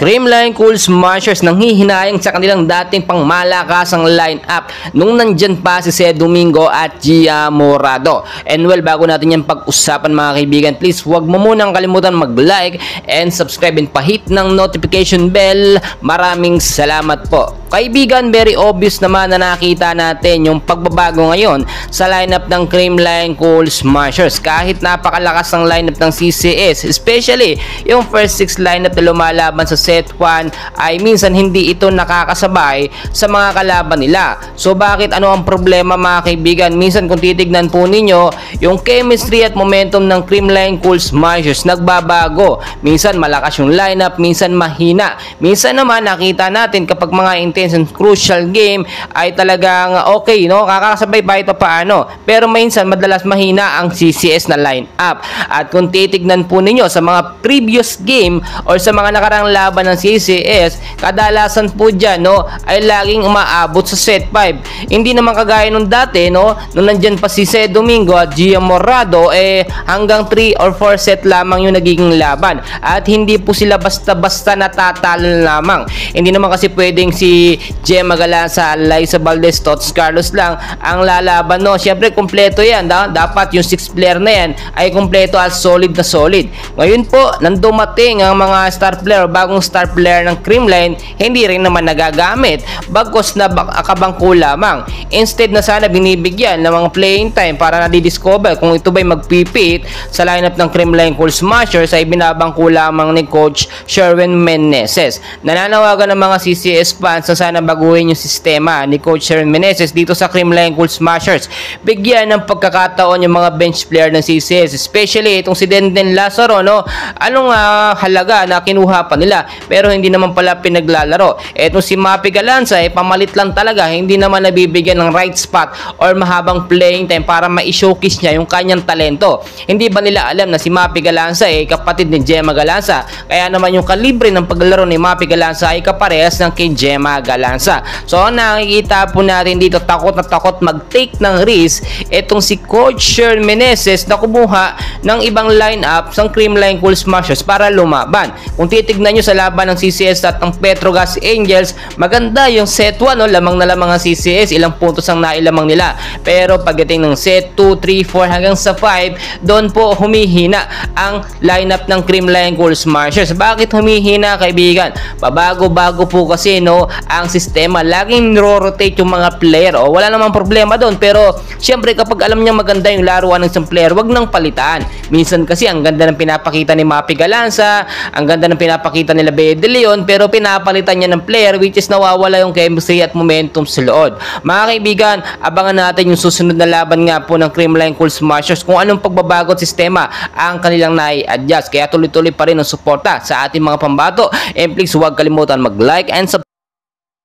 Creamline Cool Smashers nanghihinayang sa kanilang dating pangmalakasang line-up nung nandyan pa si Ced Domingo at Gia Morado. And well, bago natin yan pag-usapan mga kaibigan, please huwag mo munang kalimutan mag-like and subscribe and pahit ng notification bell. Maraming salamat po. Kaibigan, very obvious naman na nakita natin yung pagbabago ngayon sa lineup ng Creamline Cool Smashers. Kahit napakalakas ng lineup ng CCS, especially yung first 6 lineup na lumalaban sa set 1 ay minsan hindi ito nakakasabay sa mga kalaban nila. So bakit, ano ang problema mga kaibigan? Minsan kung titignan po ninyo, yung chemistry at momentum ng Creamline Cool Smashers nagbabago. Minsan malakas yung lineup, minsan mahina. Minsan naman nakita natin kapag mga intense and crucial game ay talagang okay, no? Kakasabay pa ito paano. Pero minsan madalas mahina ang CCS na lineup. At kung titignan po ninyo sa mga previous game or sa mga nakarang laban ng CCS, kadalasan po dyan, no, ay laging umaabot sa set 5. Hindi naman kagaya nung dati, no, nung nandyan pa si Ced Domingo at Gia Morado, hanggang 3 or 4 set lamang yung nagiging laban. At hindi po sila basta-basta natatalo lamang. Hindi naman kasi pwedeng si Gemma Galanza, Liza Valdez, Tots Carlos lang ang lalaban, no. Siyempre kompleto yan, dapat yung 6 player na yan ay kompleto at solid na solid. Ngayon po, nang dumating ang mga star player, bagong star player ng Creamline, hindi rin naman nagagamit, bagkos na akabangko lamang. Instead na sana binibigyan ng mga playing time para nadidiscover kung ito ba'y magpipit sa lineup ng Creamline Cool Smashers, ay binabangko lamang ni Coach Sherwin Meneses. Nananawagan ng mga CCS fans na sana baguhin yung sistema ni Coach Sherwin Meneses dito sa Creamline Cool Smashers. Bigyan ng pagkakataon yung mga bench player ng CCS, especially itong si Denden Lazaro, no? Anong halaga na kinuha pa nila pero hindi naman pala pinaglalaro. Etong si Mapi Galanza, pamalit lang talaga, hindi naman nabibigyan ng right spot or mahabang playing time para ma-showcase niya yung kanyang talento. Hindi ba nila alam na si Mapi Galanza kapatid ni Gemma Galanza? Kaya naman yung kalibre ng paglalaro ni Mapi Galanza ay kaparehas ng kay Gemma Galanza. So nakikita po natin dito, takot na takot mag-take ng risk etong si Coach Sherwin Meneses na kumuha ng ibang lineup ng Creamline Cool Smashers para lumaban. Kung titignan nyo sa laban ng CCS at ng Petrogas Angels, maganda yung set 1, no? Lamang na lamang ang CCS, ilang puntos ang nailamang nila. Pero pagdating ng set 2, 3, 4 hanggang sa 5, doon po humihina ang lineup ng Creamline Cool Smashers. Bakit humihina, kaibigan? Babago-bago po kasi, no, ang sistema. Laging rotate yung mga player. Wala namang problema doon. Pero syempre kapag alam niya maganda yung laruan ng isang player, wag nang palitan. Minsan kasi ang ganda ng pinapakita ni Mapi Galanza, ang ganda ng pinapakita nila Bea De Leon, pero pinapalitan niya ng player which is nawawala yung chemistry at momentum sa loob. Mga kaibigan, abangan natin yung susunod na laban nga po ng Creamline Cool Smashers kung anong pagbabago at sistema ang kanilang nai-adjust. Kaya tuloy-tuloy pa rin ang suporta sa ating mga pambato. And please huwag kalimutan mag-like and subscribe